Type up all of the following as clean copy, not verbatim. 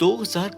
2000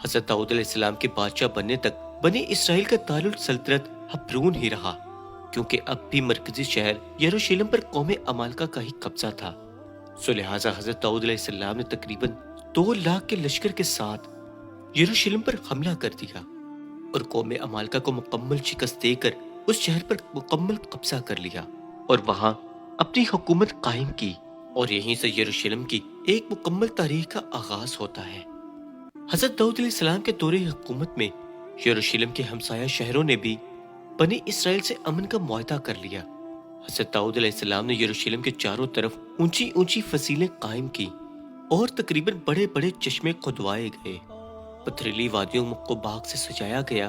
حضرت داؤد علیہ السلام کے بادشاہ بننے تک بنی اسرائیل کا دارالسلطنت ہبرون ہی رہا، کیونکہ اب بھی مرکزی شہر یروشلم پر قوم عمالقہ کا ہی قبضہ تھا۔ سو لہٰذا حضرت داؤد علیہ السلام نے تقریباً 2 لاکھ کے لشکر کے ساتھ یروشلم پر حملہ کر دیا اور قوم عمالقہ کو مکمل شکست دے کر اس شہر پر مکمل قبضہ کر لیا اور وہاں اپنی حکومت قائم کی، اور یہیں سے یروشلم کی ایک مکمل تاریخ کا آغاز ہوتا ہے۔ حضرت داؤد علیہ السلام کے دور حکومت میں یروشلم کے ہمسایہ شہروں نے بھی بنی اسرائیل سے امن کا معاہدہ کر لیا۔ حضرت داؤد علیہ السلام نے یروشلم کے چاروں طرف اونچی اونچی فضیلیں قائم کی اور تقریباً بڑے بڑے چشمے کھدوائے گئے، پتھریلی وادیوں کو باغ سے سجایا گیا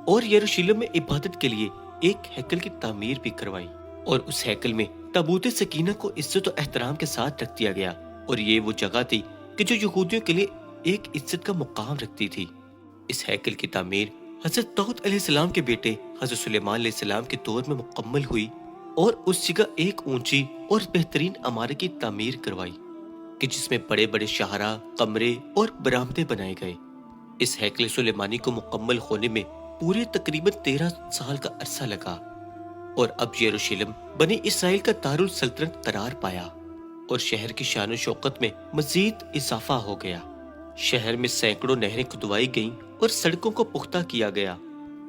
اور یروشلم میں عبادت کے لیے ایک ہیکل کی تعمیر بھی کروائی، اور اس ہیکل میں تابوت سکینہ کو عزت و احترام کے ساتھ رکھ دیا گیا، اور یہ وہ جگہ تھی کہ جو یہودیوں کے لیے ایک عزت کا مقام رکھتی تھی۔ اس ہیکل کی تعمیر حضرت داؤد علیہ السلام کے بیٹے حضرت سلیمان علیہ السلام کے دور میں مکمل ہوئی، اور اس جگہ ایک اونچی اور بہترین عمارت کی تعمیر کروائی کہ جس میں بڑے بڑے شاہراہ، کمرے اور برآمدے بنائے گئے۔ اس ہیکل سلیمانی کو مکمل ہونے میں پورے تقریباً 13 سال کا عرصہ لگا، اور اب یروشلم بنی اسرائیل کا دارالسلطنت قرار پایا اور شہر کی شان و شوکت میں مزید اضافہ ہو گیا۔ شہر میں سینکڑوں نہریں کھدوائی گئیں اور سڑکوں کو پختہ کیا گیا،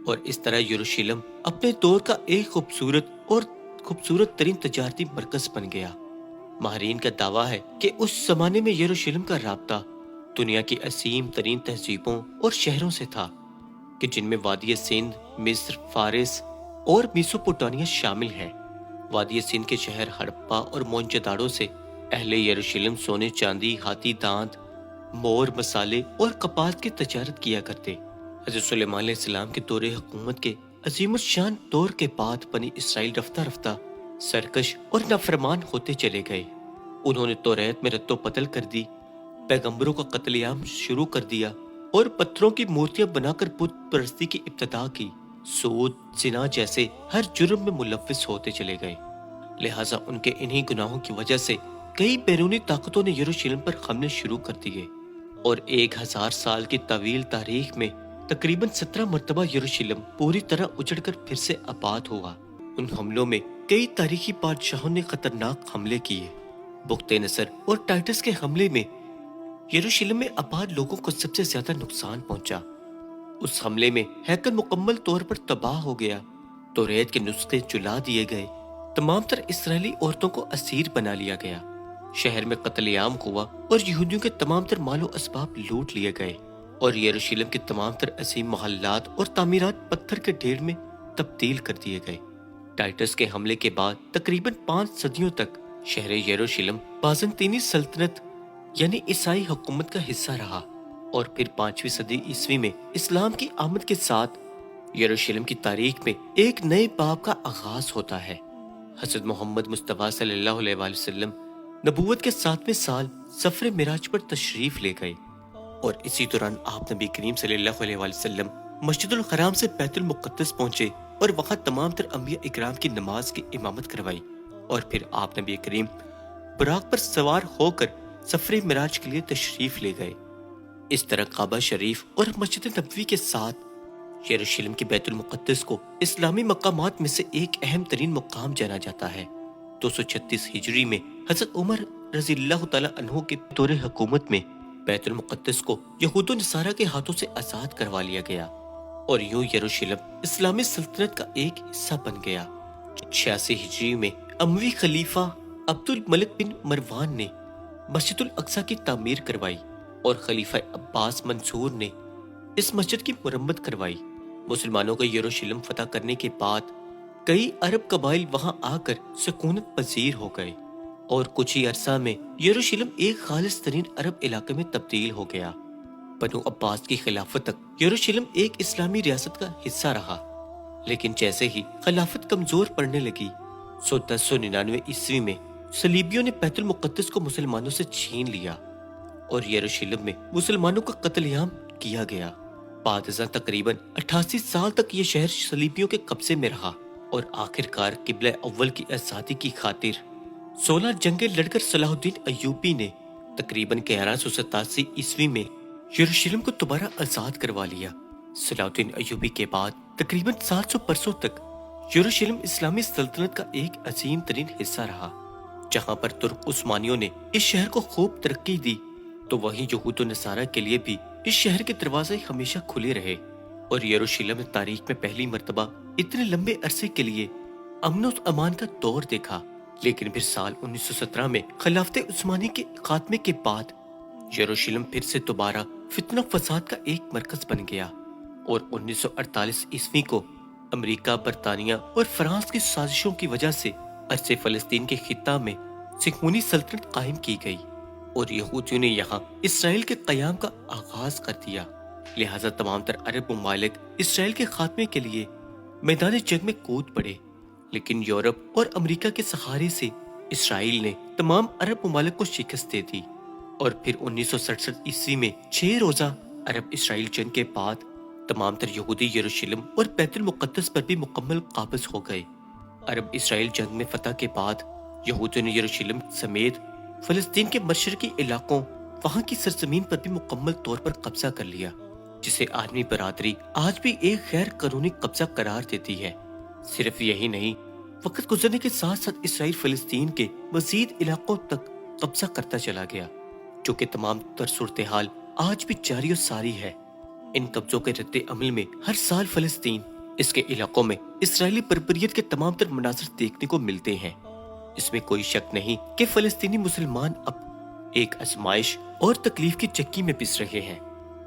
اور اس طرح یروشلم اپنے دور کا ایک خوبصورت ترین تجارتی مرکز بن گیا۔ ماہرین کا دعویٰ ہے کہ اس زمانے میں یروشلم کا رابطہ دنیا کی عظیم ترین تہذیبوں اور شہروں سے تھا، کہ جن میں وادی سندھ، مصر، فارس اور میسوپوٹامیہ شامل ہے۔ وادی سندھ کے شہر ہڑپا اور موہنجودڑو سے اہل یروشلم سونے، چاندی، ہاتھی دانت، مور، مسالے اور کپاس کی تجارت کیا کرتے۔ حضرت سلیمان علیہ السلام کے دور حکومت کے عظیم الشان دور کے بعد بنی اسرائیل رفتہ رفتہ سرکش اور نافرمان ہوتے چلے گئے۔ انہوں نے توریت میں رد و بدل کر دی، پیغمبروں کا قتل عام شروع کر دیا اور پتھروں کی مورتیاں بنا کر بت پرستی کی ابتدا کی۔ سود، زنا جیسے ہر جرم میں ملوث ہوتے چلے گئے۔ لہٰذا ان کے انہی گناہوں کی وجہ سے کئی بیرونی طاقتوں نے یروشلم پر حملے شروع کر دیے، اور 1000 سال کی طویل تاریخ میں تقریباً 17 مرتبہ یروشلم پوری طرح اجڑ کر پھر سے آباد ہوا۔ ان حملوں میں کئی تاریخی بادشاہوں نے خطرناک حملے کیے۔ بخت نصر اور ٹائٹس کے حملے میں یروشلم میں آباد لوگوں کو سب سے زیادہ نقصان پہنچا۔ اس حملے میں ہیکل مکمل طور پر تباہ ہو گیا، توریت کے نسخے جلا دیے گئے، تمام تر اسرائیلی عورتوں کو اسیر بنا لیا گیا، شہر میں قتل عام ہوا اور یہودیوں کے تمام تر مال و اسباب لوٹ لیے گئے، اور یروشلم کے تمام تر عظیم محلات اور تعمیرات پتھر کے ڈھیر میں تبدیل کر دیے گئے۔ ٹائٹس کے حملے کے بعد تقریباً 5 صدیوں تک شہر یروشلم بازنطینی سلطنت یعنی عیسائی حکومت کا حصہ رہا، اور پھر 5ویں صدی عیسوی میں اسلام کی آمد کے ساتھ یروشلم کی تاریخ میں ایک نئے باب کا آغاز ہوتا ہے۔ حضرت محمد مصطفیٰ صلی اللہ علیہ وآلہ وسلم نبوت کے 7ویں سال سفر معراج پر تشریف لے گئے، اور اسی دوران آپ نبی کریم صلی اللہ علیہ وآلہ وسلم مسجد الحرام سے بیت المقدس پہنچے اور وہاں تمام تر انبیاء اکرام کی نماز کی امامت کروائی، اور پھر آپ نبی کریم براق پر سوار ہو کر سفر معراج کے لیے تشریف لے گئے۔ اس طرح کعبہ شریف اور مسجد نبوی کے ساتھ یروشلم کے بیت المقدس کو اسلامی مقامات میں سے ایک اہم ترین مقام جانا جاتا ہے۔ 236 ہجری میں حضرت عمر رضی اللہ تعالیٰ عنہ کے دور حکومت میں بیت المقدس کو یہود و نصارہ کے ہاتھوں سے آزاد کروا لیا گیا، اور یوں یروشلم اسلامی سلطنت کا ایک حصہ بن گیا۔ 86 ہجری میں اموی خلیفہ عبد الملک بن مروان نے مسجد الاقصی کی تعمیر کروائی، اور خلیفہ عباس منصور نے اس مسجد کی مرمت کروائی۔ مسلمانوں کا یروشلم فتح کرنے کے بعد کئی عرب قبائل وہاں آ کر سکونت پذیر ہو گئے، اور کچھ ہی عرصہ میں یروشلم ایک خالص ترین عرب علاقے میں تبدیل ہو گیا۔ بنو عباس کی خلافت تک یروشلم ایک اسلامی ریاست کا حصہ رہا، لیکن جیسے ہی خلافت کمزور پڑنے لگی، 1099 عیسوی میں صلیبیوں نے بیت المقدس کو مسلمانوں سے چھین لیا، اور یروشلم میں مسلمانوں کا قتل عام کیا گیا۔ بعد ازاں تقریباً 88 سال تک یہ شہر صلیبیوں کے قبضے میں رہا، اور آخر کار قبلہ اول کی آزادی کی خاطر 16 جنگیں لڑ کر صلاح الدین ایوبی نے تقریباً 1187 عیسوی میں یروشلم کو دوبارہ آزاد کروا لیا۔ صلاح الدین ایوبی کے بعد تقریباً 700 برسوں تک یروشلم اسلامی سلطنت کا ایک عظیم ترین حصہ رہا۔ جہاں پر ترک عثمانیوں نے اس شہر کو خوب ترقی دی، تو وہیں یہود و نصارہ کے لیے بھی اس شہر کے دروازے ہمیشہ کھلے رہے، اور یروشلم نے تاریخ میں پہلی مرتبہ اتنے لمبے عرصے کے لیے امن و امان کا دور دیکھا۔ لیکن پھر سال 1917 میں خلافت عثمانی کے خاتمے کے بعد یروشلم پھر سے دوبارہ فتنہ فساد کا ایک مرکز بن گیا، اور 1948 عیسوی کو امریکہ، برطانیہ اور فرانس کی سازشوں کی وجہ سے عرصے فلسطین کے خطہ میں صہیونی سلطنت قائم کی گئی، اور یہودیوں نے یہاں اسرائیل کے قیام کا آغاز کر دیا۔ لہٰذا تمام تر عرب ممالک اسرائیل کے خاتمے کے لیے میدان جنگ میں کود پڑے، لیکن یورپ اور امریکہ کے سہارے سے اسرائیل نے تمام عرب ممالک کو شکست دے دی، اور پھر 1967 عیسوی میں 6 روزہ عرب اسرائیل جنگ کے بعد تمام تر یہودی یروشلم اور بیت المقدس پر بھی مکمل قابض ہو گئے۔ عرب اسرائیل جنگ میں فتح کے بعد یہودیوں نے یروشلم سمیت فلسطین کے مشرقی علاقوں، وہاں کی سرزمین پر بھی مکمل طور پر قبضہ کر لیا، جسے عالمی برادری آج بھی ایک غیر قانونی قبضہ قرار دیتی ہے۔ صرف یہی نہیں، وقت گزرنے کے ساتھ ساتھ اسرائیل فلسطین کے مزید علاقوں تک قبضہ کرتا چلا گیا، جو کہ تمام تر صورتحال آج بھی جاری و ساری ہے۔ ان قبضوں کے رد عمل میں ہر سال فلسطین، اس کے علاقوں میں اسرائیلی بربریت کے تمام تر مناظر دیکھنے کو ملتے ہیں۔ اس میں کوئی شک نہیں کہ فلسطینی مسلمان اب ایک آزمائش اور تکلیف کی چکی میں پس رہے ہیں،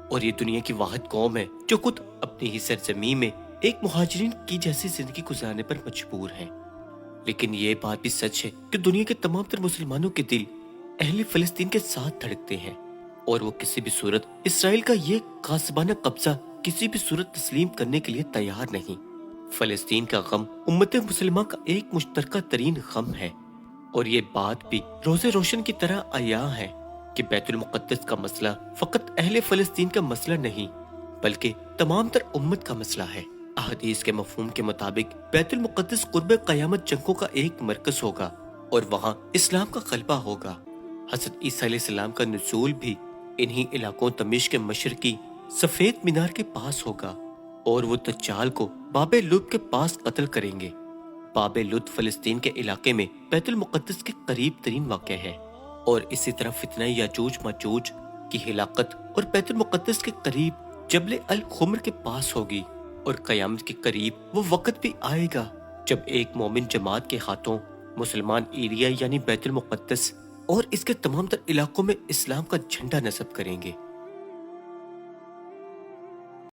اور یہ دنیا کی واحد قوم ہے جو خود اپنی ہی سرزمین میں ایک مہاجرین کی جیسی زندگی گزارنے پر مجبور ہے۔ لیکن یہ بات بھی سچ ہے کہ دنیا کے تمام تر مسلمانوں کے دل اہل فلسطین کے ساتھ دھڑکتے ہیں، اور وہ کسی بھی صورت اسرائیل کا یہ غاصبانہ قبضہ کسی بھی صورت تسلیم کرنے کے لیے تیار نہیں۔ فلسطین کا غم امت مسلمہ کا ایک مشترکہ ترین غم ہے، اور یہ بات بھی روز روشن کی طرح عیاں ہے کہ بیت المقدس کا مسئلہ فقط اہل فلسطین کا مسئلہ نہیں، بلکہ تمام تر امت کا مسئلہ ہے۔ احادیث کے مفہوم کے مطابق بیت المقدس قرب قیامت جنگوں کا ایک مرکز ہوگا، اور وہاں اسلام کا غلبہ ہوگا۔ حضرت عیسیٰ علیہ السلام کا نزول بھی انہی علاقوں دمشق کے مشرقی سفید مینار کے پاس ہوگا، اور وہ دجال کو باب لد کے پاس قتل کریں گے۔ باب لد فلسطین کے علاقے میں بیت المقدس کے قریب ترین واقع ہے، اور اسی طرح فتنہ یاجوج ماجوج کی ہلاکت اور بیت المقدس کے قریب جبل الخمر کے پاس ہوگی، اور قیامت کے قریب وہ وقت بھی آئے گا جب ایک مومن جماعت کے ہاتھوں مسلمان ایریا یعنی بیت المقدس اور اس کے تمام تر علاقوں میں اسلام کا جھنڈا نصب کریں گے۔